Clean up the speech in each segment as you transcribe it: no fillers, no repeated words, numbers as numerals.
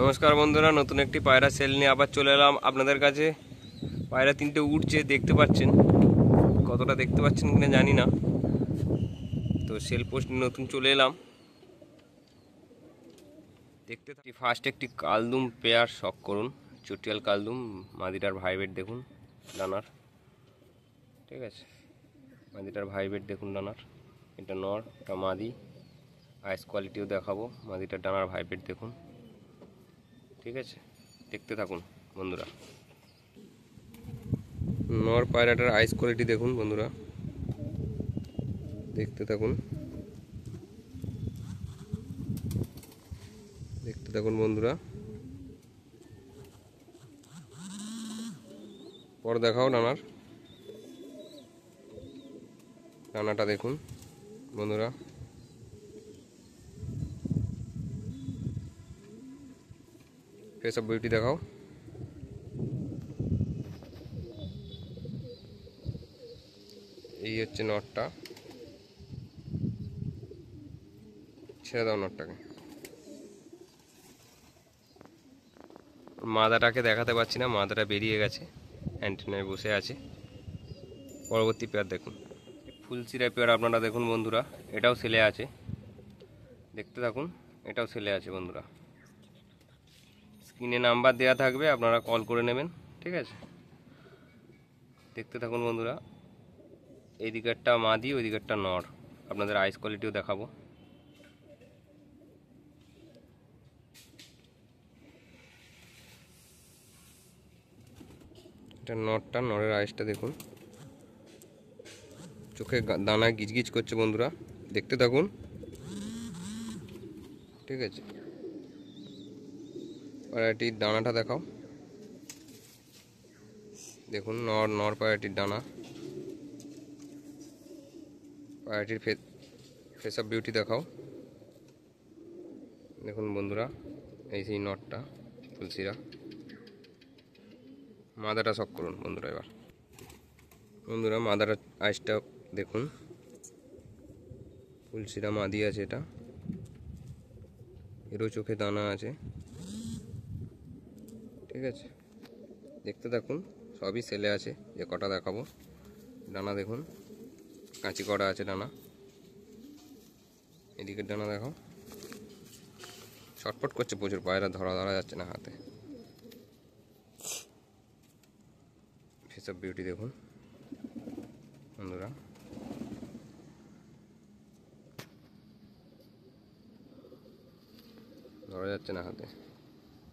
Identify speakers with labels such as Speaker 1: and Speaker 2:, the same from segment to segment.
Speaker 1: নমস্কার বন্ধুরা, নতুন একটি পায়রা সেল নিয়ে আবার চলে এলাম আপনাদের কাছে। পায়রা তিনটে উঠছে, দেখতে পাচ্ছেন। কতটা দেখতে পাচ্ছেন কিনা জানি না। তো সেল পোস্ট নতুন চলে এলাম। দেখতে থাকি। ফার্স্ট একটি কালদুম পেয়ার শখ করুন, চটিয়াল কালদুম। মাদিটার ভাইবেট দেখুন ডানার, ঠিক আছে। মাদিটার ভাইবেট দেখুন ডানার, এটা নর, এটা মাদি। আইস কোয়ালিটিও দেখাবো। মাদিটার ডানার ভাইবেট দেখুন, ঠিক আছে। দেখতে থাকুন বন্ধুরা। নর পায়রাটার আইস কোয়ালিটি দেখুন বন্ধুরা, দেখতে থাকুন বন্ধুরা। পর দেখাও ডানাটা দেখুন বন্ধুরা। ফেস অফ বিউটি দেখাও। এই হচ্ছে নটটা, ছেড়ে দাও নটটাকে। মাদাটাকে দেখাতে পারছি না, মাদাটা বেরিয়ে গেছে, অ্যান্টেনায় বসে আছে। পরবর্তী পেয়ার দেখুন, ফুলচিরা পেয়ার আপনারা দেখুন বন্ধুরা। এটাও সেলে আছে, দেখতে থাকুন। এটাও সেলে আছে বন্ধুরা। স্ক্রিনে নাম্বার দেওয়া থাকবে, আপনারা কল করে নেবেন, ঠিক আছে। দেখতে থাকুন বন্ধুরা। এই দিকেরটা মাদি, ওই দিকেরটা নর। আপনাদের আইস কোয়ালিটিও দেখাবো। এটা নরটা, নরের আইসটা দেখুন। চোখে দানা গিজগিজ করছে বন্ধুরা, দেখতে থাকুন, ঠিক আছে। পায়রাটির ডানাটা দেখাও, দেখুন। নর পায়রাটির ডানা, পায়রাটির ফেস অফ বিউটি দেখাও, দেখুন বন্ধুরা। এই সেই নটটা ফুলসিরা। মাদাটা শখ করুন বন্ধুরা। এবার বন্ধুরা মাদার আইসটা দেখুন, ফুলসিরা মাদি আছে এটা। এরও চোখে দানা আছে, ঠিক আছে। দেখতে থাকুন, সবই সেলে আছে। যে কটা দেখাবো। ডানা দেখুন, কাঁচি করা আছে ডানা। এদিকের ডানা দেখো, ছটফট করছে প্রচুর, পায়রা ধরা যাচ্ছে না হাতে। ফেস অফ বিউটি দেখুন বন্ধুরা, ধরা যাচ্ছে না হাতে।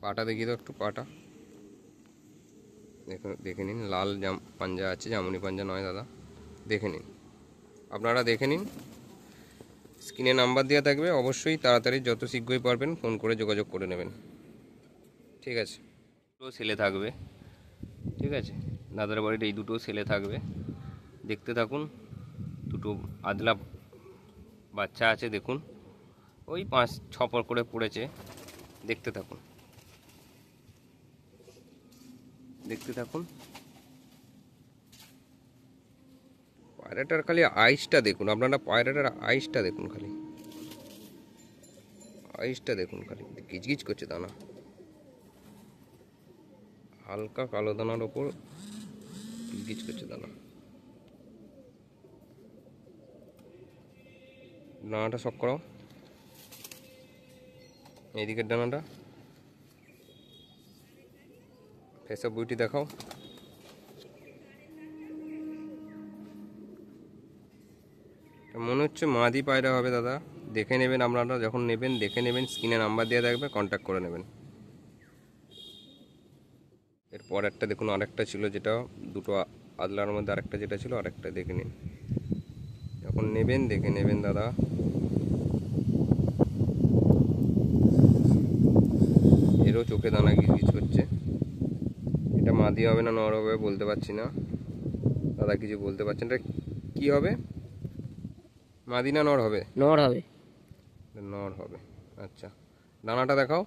Speaker 1: পাটা দেখিয়ে দাও একটু, পাটা দেখে নিন। লাল পাঞ্জা আছে, জামুনি পাঞ্জা নয় দাদা, দেখে নিন, আপনারা দেখে নিন। স্ক্রিনে নাম্বার দেওয়া থাকবে, অবশ্যই তাড়াতাড়ি যত শীঘ্রই পারবেন ফোন করে যোগাযোগ করে নেবেন, ঠিক আছে। দুটো সেলে থাকবে, ঠিক আছে। দাদার বাড়ির এই দুটো সেলে থাকবে, দেখতে থাকুন। দুটো আদলা বাচ্চা আছে দেখুন, ওই 5-6 পর করে পড়েছে। দেখতে থাকুন, পায়রাটার খালি আইসটা দেখুন আপনারা। পায়রাটার আইসটা দেখুন, খালি আইসটা দেখুন, খালি গিজগিজ করছে দানা। হালকা কালো দানার ওপর গিজগিজ করছে দানা। ডানাটা শক করাও, এইদিকের ডানাটা। ফেস অফ বিউটি দেখাও। মনে হচ্ছে মাদি পায়রা হবে দাদা, দেখে নেবেন আপনারা। যখন নেবেন দেখে নেবেন, স্ক্রিনে নাম্বার দেওয়া থাকবে, কন্ট্যাক্ট করে নেবেন। এরপর একটা দেখুন, আরেকটা ছিল, যেটা দুটো আদলার মধ্যে আরেকটা যেটা ছিল, আরেকটা দেখে নিন। যখন নেবেন দেখে নেবেন দাদা। এরও চোখে দানা গিজগিজ করছে। এটা মাদি হবে না নর হবে বলতে পারছি না দাদা, কিছু বলতে পারছেন। এটা কি হবে, মাদি না নর হবে?
Speaker 2: নর হবে।
Speaker 1: নর হবে, আচ্ছা। ডানাটা দেখাও।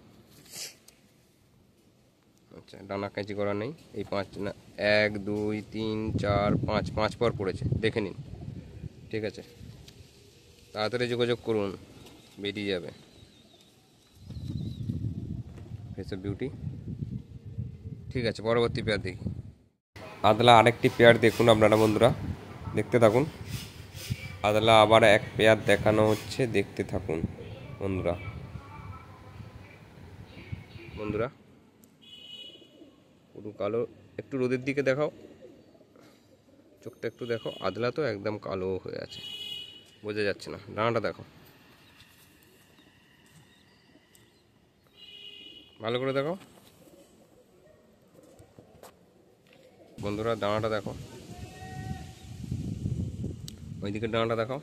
Speaker 1: আচ্ছা, ডানা কাঁচি করা নেই। এই 5 না, 1 2 3 4 5 পর পড়েছে, দেখে নিন, ঠিক আছে। তাড়াতাড়ি যোগাযোগ করুন, বেরিয়ে যাবে। Face of beauty. ঠিক আছে, পরবর্তী পেয়ার দেখি। আদলা আরেকটি পেয়ার দেখুন আপনারা বন্ধুরা, দেখতে থাকুন। আদলা আবার এক পেয়ার দেখানো হচ্ছে, দেখতে থাকুন বন্ধুরা। বন্ধুরা পুরো কালো, একটু রোদের দিকে দেখাও, চোখটা একটু দেখো। আদলা তো একদম কালো হয়ে আছে, বোঝা যাচ্ছে না। ডানাটা দেখো, ভালো করে দেখো বন্ধুরা, ডানাটা দেখো, ওই দিকের ডানাটা দেখো।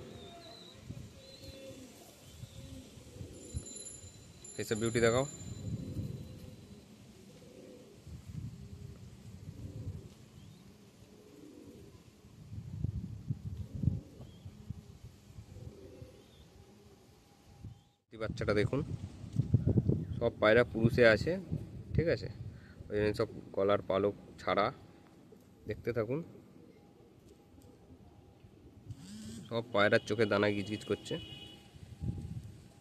Speaker 1: ফেস অফ বিউটি দেখাও। বাচ্চাটা দেখুন, সব পায়রা পুরুষে আছে, ঠিক আছে, ওই জন্য সব গলার পালক ছাড়া। দেখতে থাকুন, সব পায়রার চোখে দানা গিজগিজ করছে।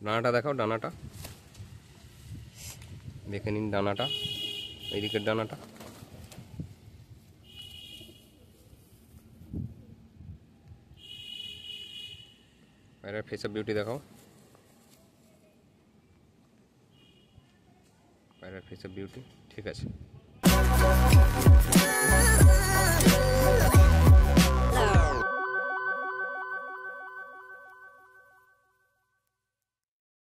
Speaker 1: ডানাটা দেখাও, ডানাটা দেখে নিন, ডানাটা, এইদিকের ডানাটা। পায়রার ফেস অফ বিউটি দেখাও, পায়রার ফেস অফ বিউটি। ঠিক আছে।